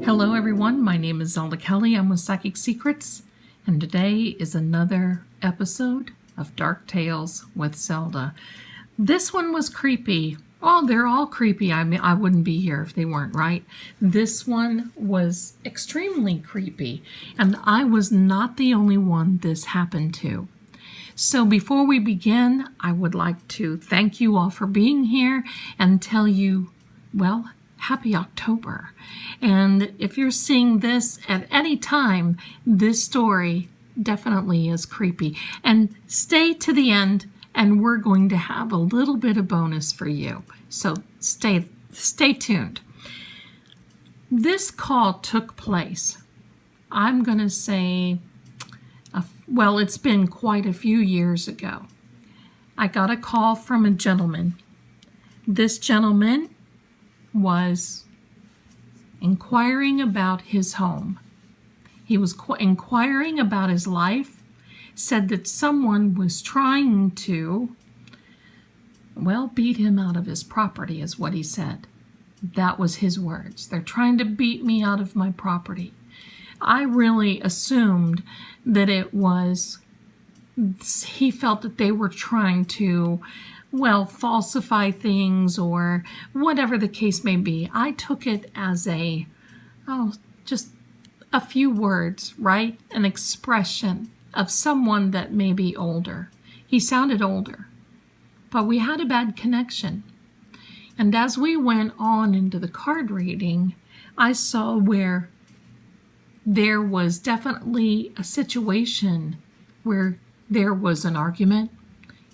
Hello everyone, my name is Zelda Kelly. I'm with Psychic Secrets, and today is another episode of Dark Tales with Zelda. This one was creepy. Oh, they're all creepy. I mean, I wouldn't be here if they weren't, right? This one was extremely creepy, and I was not the only one this happened to. So before we begin, I would like to thank you all for being here and tell you, well, happy October. And if you're seeing this at any time, this story definitely is creepy. And stay to the end, and we're going to have a little bit of bonus for you. So stay tuned. This call took place, I'm going to say, well, it's been quite a few years ago. I got a call from a gentleman. This gentleman was inquiring about his home. He was inquiring about his life, said that someone was trying to, well, beat him out of his property, is what he said. That was his words. They're trying to beat me out of my property. I really assumed that it was, he felt that they were trying to, well, falsify things or whatever the case may be. I took it as just a few words, right? An expression of someone that may be older. He sounded older, but we had a bad connection. And as we went on into the card reading, I saw where there was definitely a situation where there was an argument,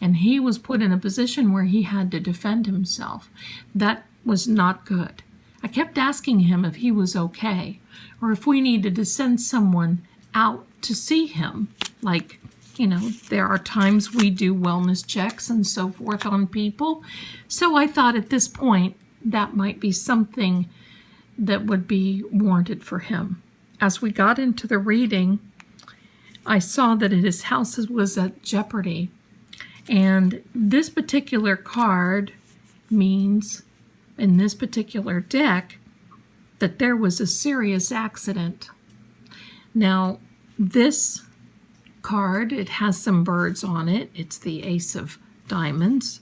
and he was put in a position where he had to defend himself. That was not good. I kept asking him if he was okay, or if we needed to send someone out to see him. Like, you know, there are times we do wellness checks and so forth on people. So I thought at this point that might be something that would be warranted for him. As we got into the reading, I saw that his house was at jeopardy. And this particular card means, in this particular deck, that there was a serious accident. Now, this card, it has some birds on it. It's the Ace of Diamonds.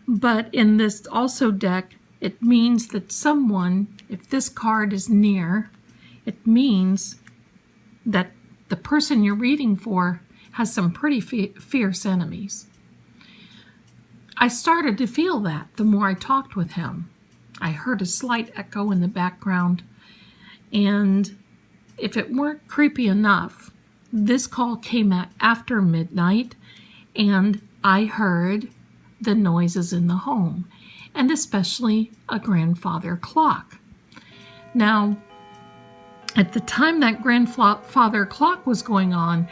But in this also deck, it means that someone, if this card is near, it means that the person you're reading for has some pretty fierce enemies. I started to feel that the more I talked with him. I heard a slight echo in the background, and if it weren't creepy enough, this call came after midnight, and I heard the noises in the home, and especially a grandfather clock. Now, at the time that grandfather clock was going on,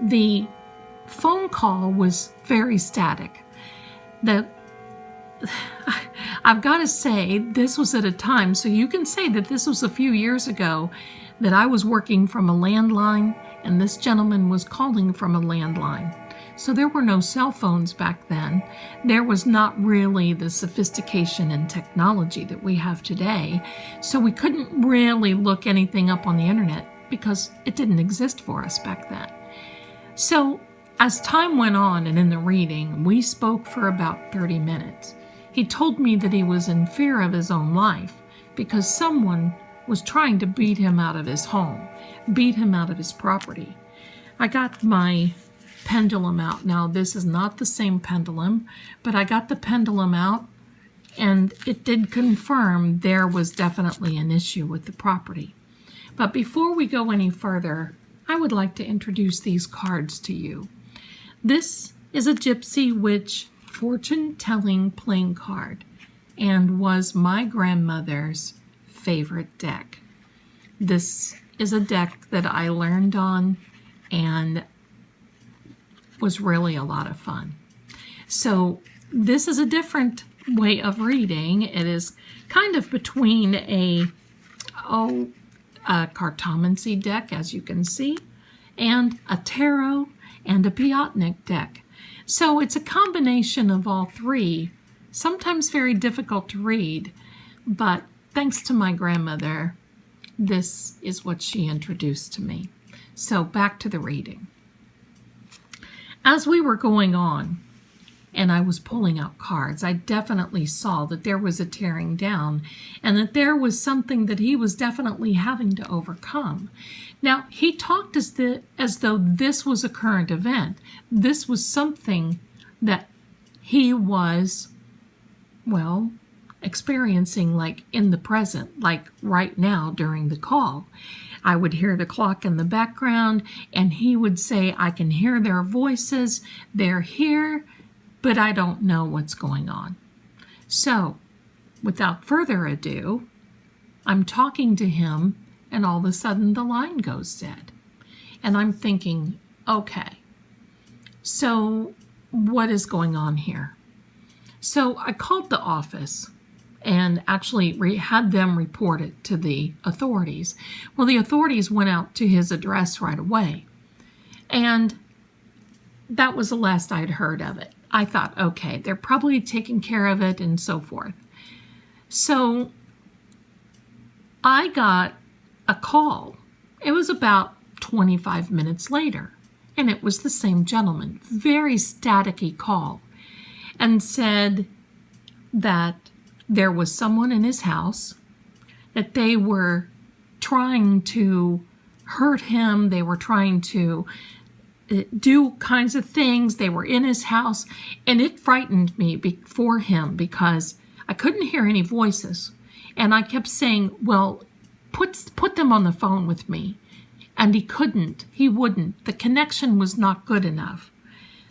the phone call was very static. I've got to say, this was at a time, so you can say that this was a few years ago, that I was working from a landline and this gentleman was calling from a landline. So there were no cell phones back then. There was not really the sophistication and technology that we have today. So we couldn't really look anything up on the internet because it didn't exist for us back then. So as time went on and in the reading, we spoke for about 30 minutes. He told me that he was in fear of his own life because someone was trying to beat him out of his home, beat him out of his property. I got my pendulum out. Now, this is not the same pendulum, but I got the pendulum out, and it did confirm there was definitely an issue with the property. But before we go any further, I would like to introduce these cards to you. This is a Gypsy Witch fortune-telling playing card and was my grandmother's favorite deck. This is a deck that I learned on and was really a lot of fun. So this is a different way of reading. It is kind of between a Cartomancy deck, as you can see, and a tarot and a Piotnik deck. So it's a combination of all three, sometimes very difficult to read, but thanks to my grandmother, this is what she introduced to me. So back to the reading. As we were going on, and I was pulling out cards, I definitely saw that there was a tearing down and that there was something that he was definitely having to overcome. Now, he talked as though this was a current event. This was something that he was, well, experiencing like in the present, like right now during the call. I would hear the clock in the background and he would say, I can hear their voices, they're here, but I don't know what's going on. So, without further ado, I'm talking to him and all of a sudden the line goes dead. And I'm thinking, okay, so what is going on here? So I called the office and actually had them report it to the authorities. Well, the authorities went out to his address right away. And that was the last I'd heard of it. I thought, okay, they're probably taking care of it and so forth. So I got a call. It was about 25 minutes later, and it was the same gentleman, very staticky call, and said that there was someone in his house, that they were trying to hurt him, they were trying to do kinds of things, they were in his house, and it frightened me for him because I couldn't hear any voices, and I kept saying, well, put them on the phone with me, and he couldn't, he wouldn't, the connection was not good enough.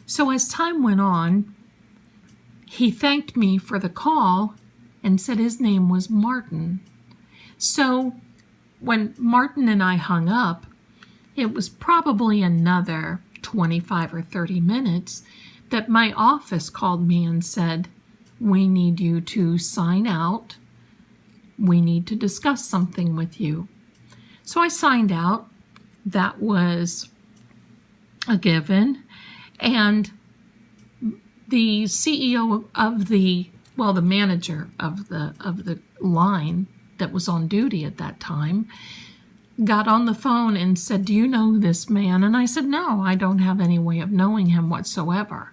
So as time went on, he thanked me for the call and said his name was Martin. So when Martin and I hung up, it was probably another 25 or 30 minutes that my office called me and said, we need you to sign out. We need to discuss something with you. So I signed out. That was a given. And the CEO of the manager of the line that was on duty at that time got on the phone and said, do you know this man? And I said, no, I don't have any way of knowing him whatsoever.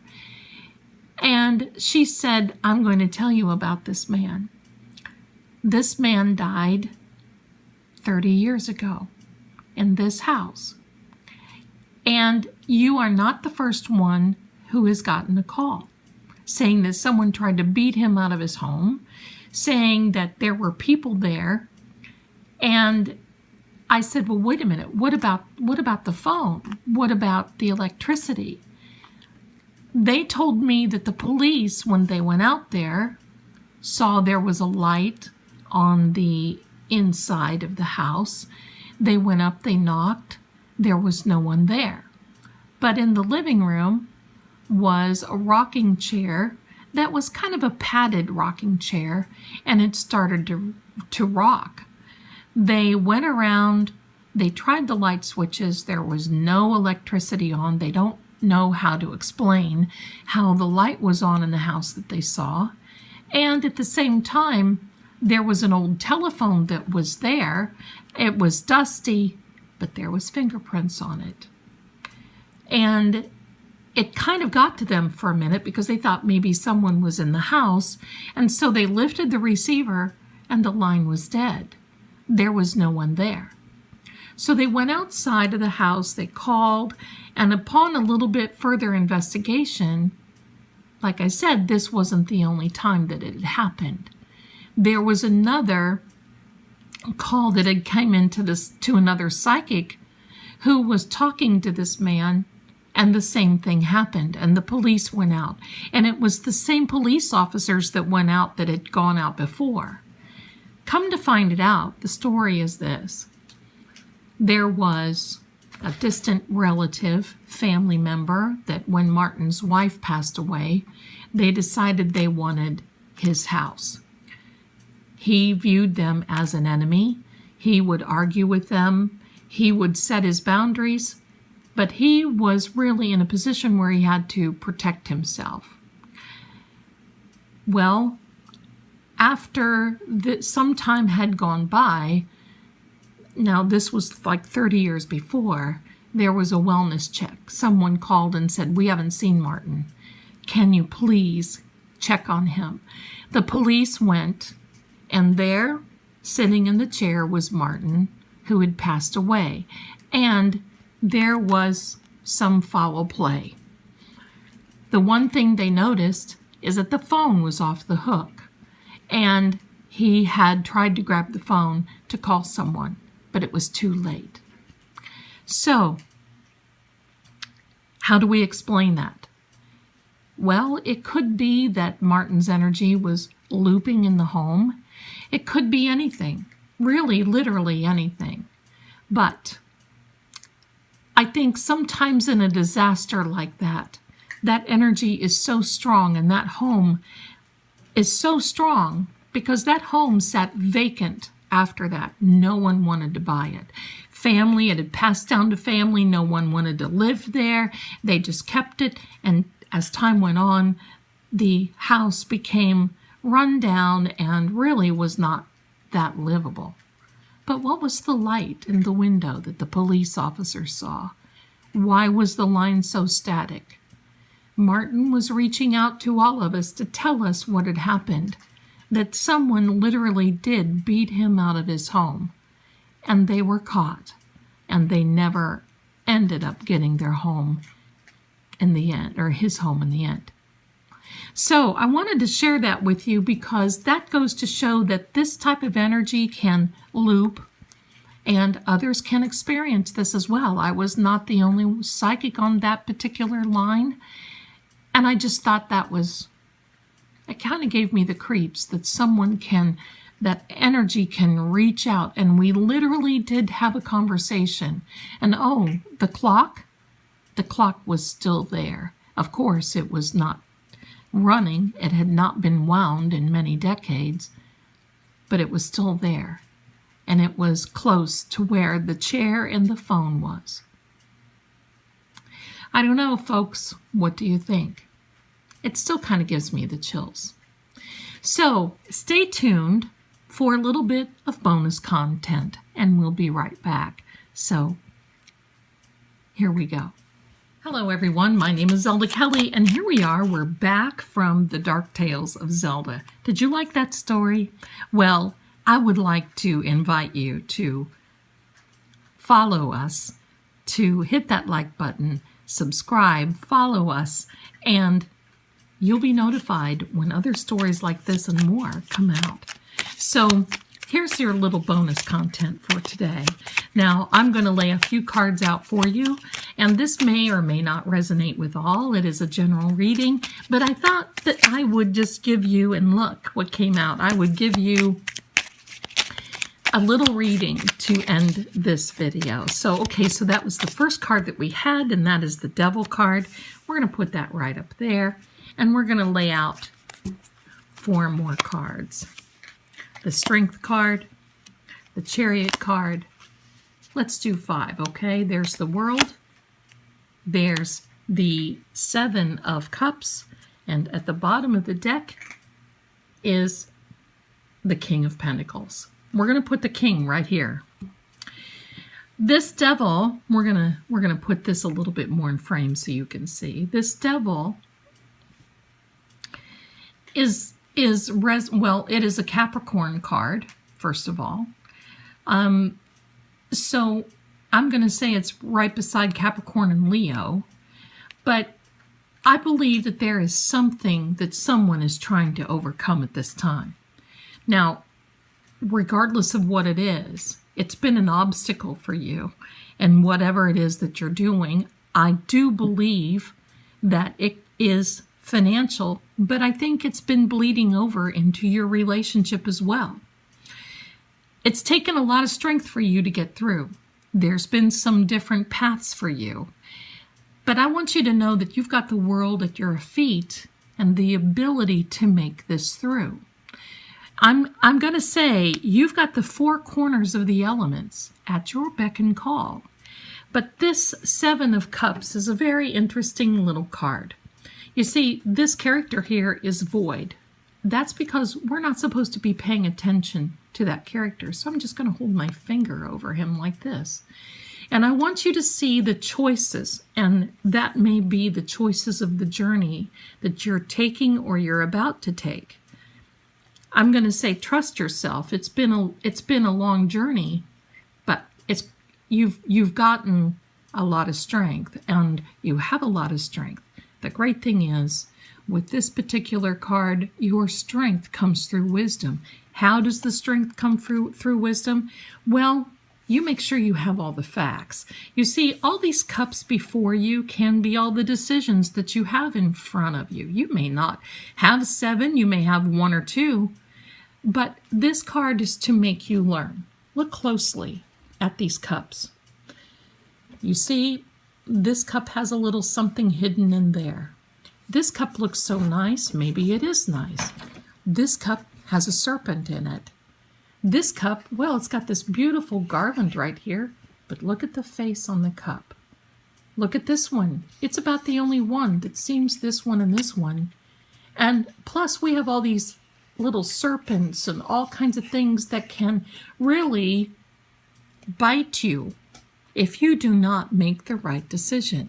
And she said, I'm going to tell you about this man. This man died 30 years ago in this house. And you are not the first one who has gotten a call saying that someone tried to beat him out of his home, saying that there were people there. And I said, well, wait a minute, what about the phone? What about the electricity? They told me that the police, when they went out there, saw there was a light on the inside of the house. They went up, they knocked, there was no one there. But in the living room was a rocking chair that was kind of a padded rocking chair, and it started to rock. They went around, they tried the light switches, there was no electricity on. They don't know how to explain how the light was on in the house that they saw. And at the same time, there was an old telephone that was there. It was dusty, but there was fingerprints on it. And it kind of got to them for a minute because they thought maybe someone was in the house. And so they lifted the receiver and the line was dead. There was no one there. So they went outside of the house, they called, and upon a little bit further investigation, like I said, this wasn't the only time that it had happened. There was another call that had come to another psychic who was talking to this man, and the same thing happened, and the police went out. And it was the same police officers that went out that had gone out before. Come to find it out, the story is this. There was a distant relative, family member, that when Martin's wife passed away, they decided they wanted his house. He viewed them as an enemy. He would argue with them. He would set his boundaries, but he was really in a position where he had to protect himself. Well, after some time had gone by, Now this was like 30 years before, there was a wellness check. Someone called and said, "We haven't seen Martin. Can you please check on him?" The police went, and there, sitting in the chair, was Martin, who had passed away. And there was some foul play. The one thing they noticed is that the phone was off the hook, and he had tried to grab the phone to call someone, but it was too late. So, how do we explain that? Well, it could be that Martin's energy was looping in the home. It could be anything, really, literally anything. But I think sometimes in a disaster like that, that energy is so strong, and that home is so strong because that home sat vacant after that. No one wanted to buy it. Family, it had passed down to family. No one wanted to live there. They just kept it. And as time went on, the house became run down and really was not that livable. But what was the light in the window that the police officers saw? Why was the line so static? Martin was reaching out to all of us to tell us what had happened, that someone literally did beat him out of his home, and they were caught, and they never ended up getting their home in the end, or his home in the end. So I wanted to share that with you because that goes to show that this type of energy can loop, and others can experience this as well. I was not the only psychic on that particular line, and I just thought it kind of gave me the creeps that that energy can reach out. And we literally did have a conversation. And the clock was still there. Of course, it was not running. It had not been wound in many decades, but it was still there. And it was close to where the chair and the phone was. I don't know, folks. What do you think? It still kind of gives me the chills. So stay tuned for a little bit of bonus content, and we'll be right back. So here we go. Hello, everyone. My name is Zelda Kelly, and here we are. We're back from the Dark Tales of Zelda. Did you like that story? Well, I would like to invite you to follow us, to hit that like button, subscribe, follow us, and you'll be notified when other stories like this and more come out. So here's your little bonus content for today. Now, I'm going to lay a few cards out for you, and this may or may not resonate with all. It is a general reading, but I thought that I would just give you, and look what came out, I would give you a little reading to end this video. So, okay, so that was the first card that we had, and that is the Devil card. We're going to put that right up there. And we're going to lay out 4 more cards. The Strength card, the Chariot card. Let's do 5, okay? There's the World. There's the 7 of Cups. And at the bottom of the deck is the King of Pentacles. We're going to put the King right here. This Devil, we're going to put this a little bit more in frame so you can see. This Devil it is a Capricorn card, first of all. So I'm going to say it's right beside Capricorn and Leo, but I believe that there is something that someone is trying to overcome at this time. Now, regardless of what it is, it's been an obstacle for you, and whatever it is that you're doing, I do believe that it is financial, but I think it's been bleeding over into your relationship as well. It's taken a lot of strength for you to get through. There's been some different paths for you, but I want you to know that you've got the world at your feet and the ability to make this through. I'm going to say you've got the 4 corners of the elements at your beck and call, but this 7 of Cups is a very interesting little card. You see, this character here is void. That's because we're not supposed to be paying attention to that character. So I'm just going to hold my finger over him like this. And I want you to see the choices, and that may be the choices of the journey that you're taking or you're about to take. I'm going to say trust yourself. It's been a long journey, but you've gotten a lot of strength, and you have a lot of strength. The great thing is, with this particular card, your strength comes through wisdom. How does the strength come through wisdom? Well, you make sure you have all the facts. You see, all these cups before you can be all the decisions that you have in front of you. You may not have 7, you may have 1 or 2, but this card is to make you learn. Look closely at these cups. You see, this cup has a little something hidden in there. This cup looks so nice, maybe it is nice. This cup has a serpent in it. This cup, well, it's got this beautiful garland right here, but look at the face on the cup. Look at this one. It's about the only one that seems this one and this one. And plus we have all these little serpents and all kinds of things that can really bite you if you do not make the right decision.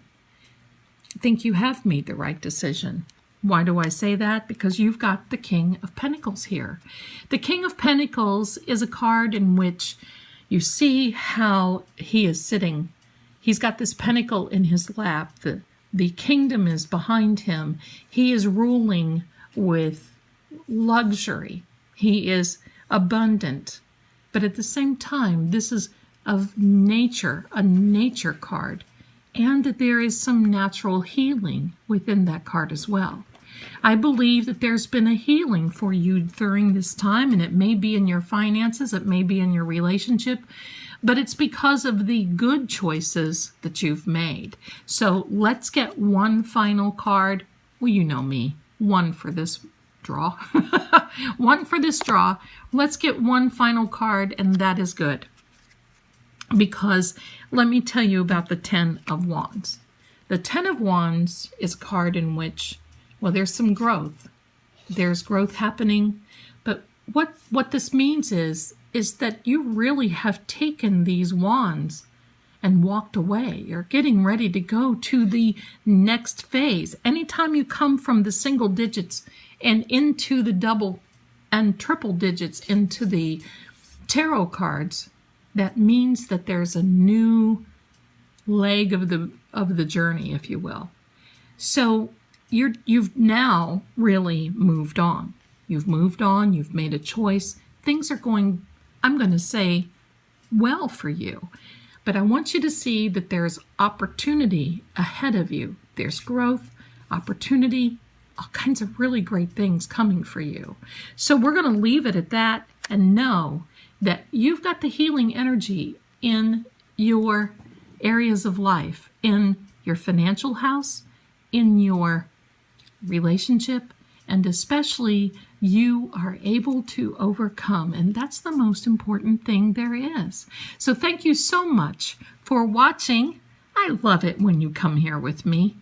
I think you have made the right decision. Why do I say that? Because you've got the King of Pentacles here. The King of Pentacles is a card in which you see how he is sitting. He's got this pentacle in his lap. The kingdom is behind him. He is ruling with luxury. He is abundant. But at the same time, this is of nature, a nature card. And there is some natural healing within that card as well. I believe that there's been a healing for you during this time, and it may be in your finances, it may be in your relationship, but it's because of the good choices that you've made. So let's get one final card. Well, you know me, one for this draw. One for this draw. Let's get one final card, and that is good. Because let me tell you about the 10 of Wands. The 10 of Wands is a card in which, well, there's some growth. There's growth happening. But what this means is that you really have taken these wands and walked away. You're getting ready to go to the next phase. Anytime you come from the single digits and into the double and triple digits into the tarot cards, that means that there's a new leg of the journey, if you will. So you've now really moved on. You've moved on. You've made a choice. Things are going, I'm going to say, well for you. But I want you to see that there's opportunity ahead of you. There's growth, opportunity, all kinds of really great things coming for you. So we're going to leave it at that and know that you've got the healing energy in your areas of life, in your financial house, in your relationship, and especially you are able to overcome. And that's the most important thing there is. So thank you so much for watching. I love it when you come here with me.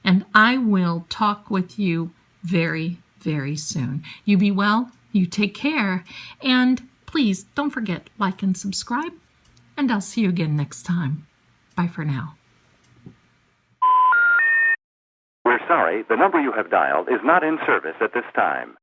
And I will talk with you very, very soon. You be well, you take care, and please don't forget, like and subscribe, and I'll see you again next time. Bye for now. We're sorry, the number you have dialed is not in service at this time.